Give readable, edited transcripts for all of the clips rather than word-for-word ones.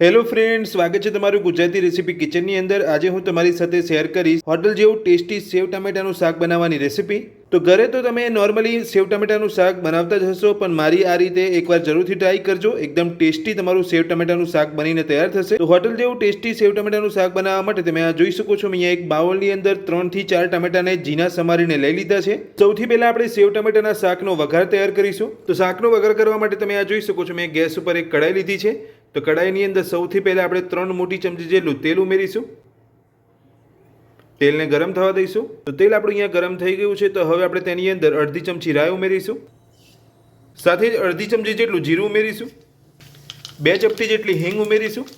Hello friend, સ્વાગત છે તમારું ગુજરાતી રેસીપી કિચનની અંદર। આજે હું તમારી સાથે શેર કરીશ હોટલ જેવું ટેસ્ટી સેવ ટામેટાનું શાક બનાવવાની રેસીપી। તો ઘરે તો તમે નોર્મલી સેવ ટામેટાનું શાક બનાવતા જ હશો, પણ મારી આ રીતે એકવાર જરૂરથી ટ્રાય કરજો। એકદમ ટેસ્ટી તમારું સેવ ટામેટાનું શાક બનીને તૈયાર થશે। તો હોટલ જેવું ટેસ્ટી સેવ ટામેટાનું શાક બનાવવા માટે તમે આ જોઈ શકો છો, અહીંયા એક બાઉલની અંદર 3 થી 4 ટામેટાને ઝીણા સમારીને લઈ લીધા છે। સૌથી પહેલા આપણે સેવ ટામેટાના શાકનો વઘાર તૈયાર કરીશું। તો શાકનો વઘાર કરવા માટે તમે આ જોઈ શકો છો, મેં ગેસ ઉપર એક કઢાઈ લીધી છે। તો કઢાઈની અંદર સૌથી પહેલા આપણે 3 મોટી ચમચી જેટલું તેલ ઉમેરીશું। તેલને ગરમ થવા દઈશું। તો તેલ આપણું અહીંયા ગરમ થઈ ગયું છે। તો હવે આપણે તેની અંદર અડધી ચમચી રાઈ ઉમેરીશું, સાથે જ અડધી ચમચી જેટલું જીરું ઉમેરીશું, 2 ચપટી જેટલી હિંગ ઉમેરીશું,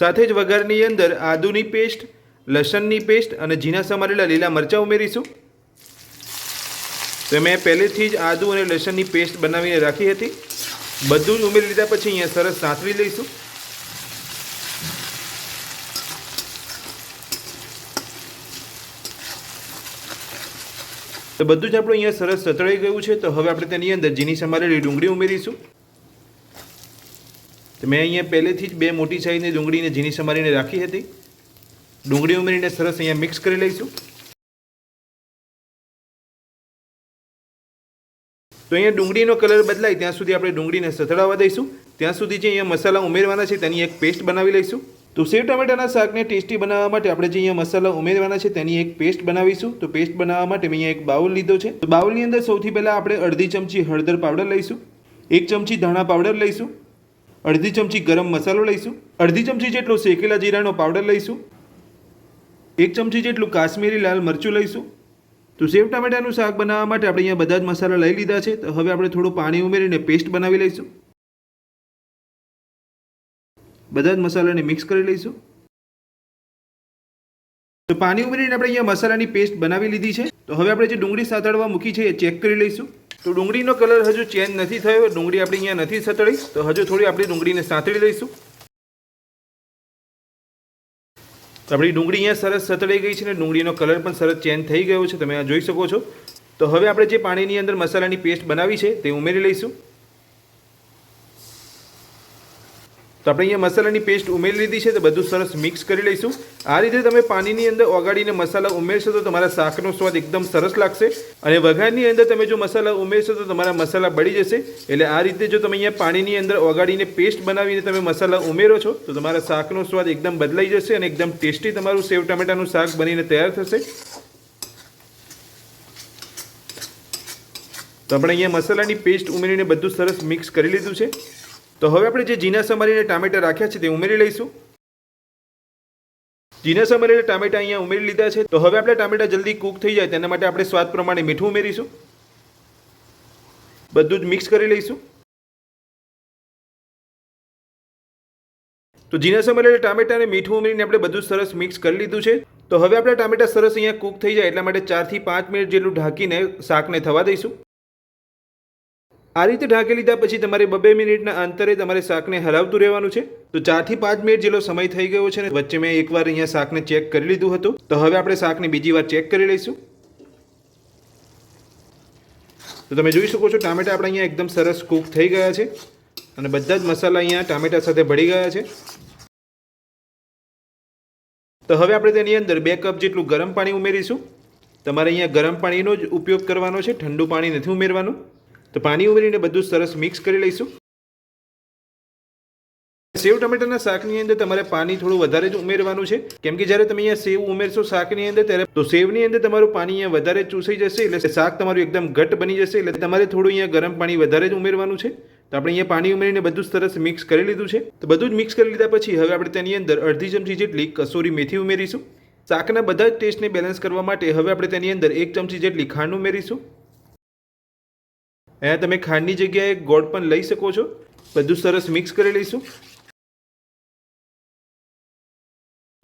સાથે જ વઘારની અંદર આદુની પેસ્ટ, લસણની પેસ્ટ અને ઝીણા સમારેલા લીલા મરચાં ઉમેરીશું। તો મેં પહેલેથી જ આદુ અને લસણની પેસ્ટ બનાવીને રાખી હતી। બધું જ ઉમેરી લીધા પછી અહીંયા સરસ સાંતળી લઈશું। તો બધું જ આપણું અહીંયા સરસ સતળાઈ ગયું છે। તો હવે આપણે તેની અંદર ઝીણી સમારેલી ડુંગળી ઉમેરીશું। તો મેં અહીંયા પહેલેથી જ 2 મોટી સાઈઝની ડુંગળીને ઝીણી સમારીને રાખી હતી। ડુંગળી ઉમેરીને સરસ અહીંયા મિક્સ કરી લઈશું। તો અહીંયા ડુંગળીનો કલર બદલાય ત્યાં સુધી આપણે ડુંગળીને સતળાવવા દઈશું। ત્યાં સુધી જે અહીંયા મસાલા ઉમેરવાના છે તેની એક પેસ્ટ બનાવી લઈશું। તો સેવ ટામેટાના શાકને ટેસ્ટી બનાવવા માટે આપણે જે અહીંયા મસાલા ઉમેરવાના છે તેની એક પેસ્ટ બનાવીશું। તો પેસ્ટ બનાવવા માટે મેં અહીંયા એક બાઉલ લીધો છે। તો બાઉલની અંદર સૌથી પહેલાં આપણે અડધી ચમચી હળદર પાવડર લઈશું, 1 ચમચી ધાણા પાવડર લઈશું, અડધી ચમચી ગરમ મસાલો લઈશું, અડધી ચમચી જેટલો શેકેલા જીરાનો પાવડર લઈશું, 1 ચમચી જેટલું કાશ્મીરી લાલ મરચું લઈશું। તો સેવ ટામેટાનું શાક બનાવવા માટે આપણે અહીંયા બધા જ મસાલા લઈ લીધા છે। તો હવે આપણે થોડું પાણી ઉમેરીને પેસ્ટ બનાવી લઈશું। બધા જ મસાલાને મિક્સ કરી લઈશું। તો પાણી ઉમેરીને આપણે અહીંયા મસાલાની પેસ્ટ બનાવી લીધી છે। તો હવે આપણે જે ડુંગળી સાતળવા મૂકી છે એ ચેક કરી લઈશું। તો ડુંગળીનો કલર હજુ ચેન્જ નથી થયો, ડુંગળી આપણી અહીંયા નથી સતળી। તો હજુ થોડી આપણે ડુંગળીને સાંતળી લઈશું। તો આપણી ડુંગળી અહીંયા સરસ સતળાઈ ગઈ છે અને ડુંગળીનો કલર પણ સરસ ચેન્જ થઈ ગયો છે, તમે આ જોઈ શકો છો। તો હવે આપણે જે પાણીની અંદર મસાલાની પેસ્ટ બનાવી છે તે ઉમેરી લઈશું। તો આપણે અહીંયા મસાલાની પેસ્ટ ઉમેરી લીધી છે। તો બધું સરસ મિક્સ કરી લઈશું। આ રીતે તમે પાણીની અંદર ઓગાળીને મસાલા ઉમેરશો તો તમારા શાકનો સ્વાદ એકદમ સરસ લાગશે। અને વઘારની અંદર તમે જો મસાલા ઉમેરશો તો તમારા મસાલા બળી જશે। એટલે આ રીતે જો તમે અહીંયા પાણીની અંદર ઓગાળીને પેસ્ટ બનાવીને તમે મસાલા ઉમેરો છો તો તમારા શાકનો સ્વાદ એકદમ બદલાઈ જશે અને એકદમ ટેસ્ટી તમારું સેવ ટામેટાનું શાક બનીને તૈયાર થશે। તો આપણે અહીંયા મસાલાની પેસ્ટ ઉમેરીને બધું સરસ મિક્સ કરી લીધું છે। તો હવે આપણે જે ઝીણા સમારીને ટામેટા રાખ્યા છે તે ઉમેરી લઈશું। ઝીણા સમારેલા ટામેટા અહીંયા ઉમેરી લીધા છે। તો હવે આપણે ટામેટા જલ્દી કૂક થઈ જાય તેના માટે આપણે સ્વાદ પ્રમાણે મીઠું ઉમેરીશું। બધું જ મિક્સ કરી લઈશું। તો ઝીણા સમારેલા ટામેટા અને મીઠું ઉમેરીને આપણે બધું સરસ મિક્સ કરી લીધું છે। તો હવે આપણે ટામેટા સરસ અહીંયા કૂક થઈ જાય એટલા માટે 4 થી 5 મિનિટ જેટલું ઢાંકીને શાકને થવા દઈશું। આ રીતે ઢાંકી લીધા પછી તમારે 2 મિનિટના અંતરે તમારે શાકને હલાવતું રહેવાનું છે। તો 4 થી 5 મિનિટ જેટલો સમય થઈ ગયો છે અને વચ્ચે મેં એકવાર અહીંયા શાકને ચેક કરી લીધું હતું। તો હવે આપણે શાકને બીજી વાર ચેક કરી લઈશું। તો તમે જોઈ શકો છો ટામેટા આપણે અહીંયા એકદમ સરસ કૂક થઈ ગયા છે અને બધા જ મસાલા અહીંયા ટામેટા સાથે ભળી ગયા છે। તો હવે આપણે તેની અંદર 2 કપ જેટલું ગરમ પાણી ઉમેરીશું। તમારે અહીંયા ગરમ પાણીનો જ ઉપયોગ કરવાનો છે, ઠંડુ પાણી નથી ઉમેરવાનું। તો પાણી ઉમેરીને બધું સરસ મિક્સ કરી લઈશું। સેવ ટમેટાના શાકની અંદર તમારે પાણી થોડું વધારે જ ઉમેરવાનું છે, કેમ કે જ્યારે તમે અહીંયા સેવ ઉમેરશો શાકની અંદર ત્યારે તો સેવની અંદર તમારું પાણી અહીંયા વધારે ચૂસાઈ જશે, એટલે શાક તમારું એકદમ ઘટ બની જશે। એટલે તમારે થોડું અહીંયા ગરમ પાણી વધારે જ ઉમેરવાનું છે। તો આપણે અહીંયા પાણી ઉમેરીને બધું સરસ મિક્સ કરી લીધું છે। તો બધું જ મિક્સ કરી લીધા પછી હવે આપણે તેની અંદર અડધી ચમચી જેટલી કસૂરી મેથી ઉમેરીશું। શાકના બધા જ ટેસ્ટને બેલેન્સ કરવા માટે હવે આપણે તેની અંદર 1 ચમચી જેટલી ખાંડ ઉમેરીશું। અહીંયા તમે ખાંડની જગ્યાએ ગોળ પણ લઈ શકો છો। બધું સરસ મિક્સ કરી લઈશું।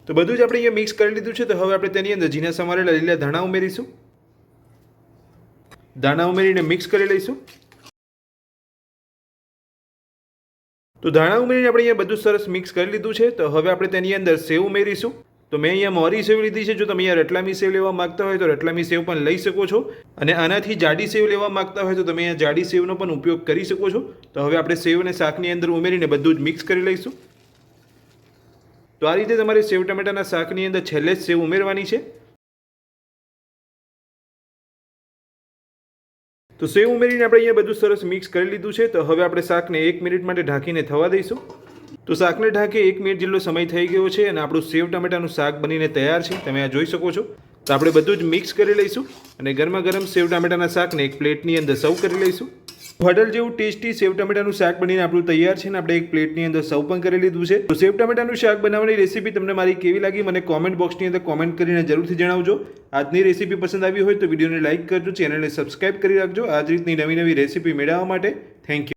તો બધું જ આપણે અહીંયા મિક્સ કરી લીધું છે। તો હવે આપણે તેની અંદર ઝીણા સમારેલા લીલા ધાણા ઉમેરીશું। ધાણા ઉમેરીને મિક્સ કરી લઈશું। તો ધાણા ઉમેરીને આપણે અહીંયા બધું સરસ મિક્સ કરી લીધું છે। તો હવે આપણે તેની અંદર સેવ ઉમેરીશું। તો મેં અહીંયા મોરી સેવ લીધી છે। જો તમે અહીંયા રતલામી સેવ લેવા માંગતા હોય તો રતલામી સેવ પણ લઈ શકો છો, અને આનાથી જાડી સેવ લેવા માંગતા હોય તો તમે અહીંયા જાડી સેવનો પણ ઉપયોગ કરી શકો છો। તો હવે આપણે સેવ અને શાકની અંદર ઉમેરીને બધું જ મિક્સ કરી લઈશું। તો આ રીતે તમારે સેવ ટમેટાના શાકની અંદર છેલ્લે જ સેવ ઉમેરવાની છે. તો સેવ ઉમેરીને આપણે અહીંયા બધું સરસ મિક્સ કરી લીધું છે. તો હવે આપણે શાકને 1 મિનિટ માટે ઢાંકીને થવા દઈશું. તો શાકને ઢાંકે 1 મિનિટ જેટલો સમય થઈ ગયો છે અને આપણું સેવ ટમેટાનું શાક બનીને તૈયાર છે. તમે આ જોઈ શકો છો. તો આપણે બધું જ મિક્સ કરી લઈશું અને ગરમા ગરમ સેવ ટમેટાના શાકને એક પ્લેટની અંદર સર્વ કરી લઈશું. હોટલ જેવું ટેસ્ટી સેવ ટમેટાનું શાક બનીને આપણું તૈયાર છે અને આપણે એક પ્લેટની અંદર સર્વ પણ કરી લીધું છે. તો સેવ ટમેટાનું શાક બનાવવાની રેસીપી તમને મારી કેવી લાગી મને કોમેન્ટ બોક્સની અંદર કોમેન્ટ કરીને જરૂરથી જણાવજો. આજની રેસીપી પસંદ આવી હોય તો વિડીયોને લાઇક કરજો, ચેનલને સબસ્ક્રાઇબ કરી રાખજો. આ જ રીતની નવી નવી રેસીપી મેળવવા માટે થેન્ક યુ.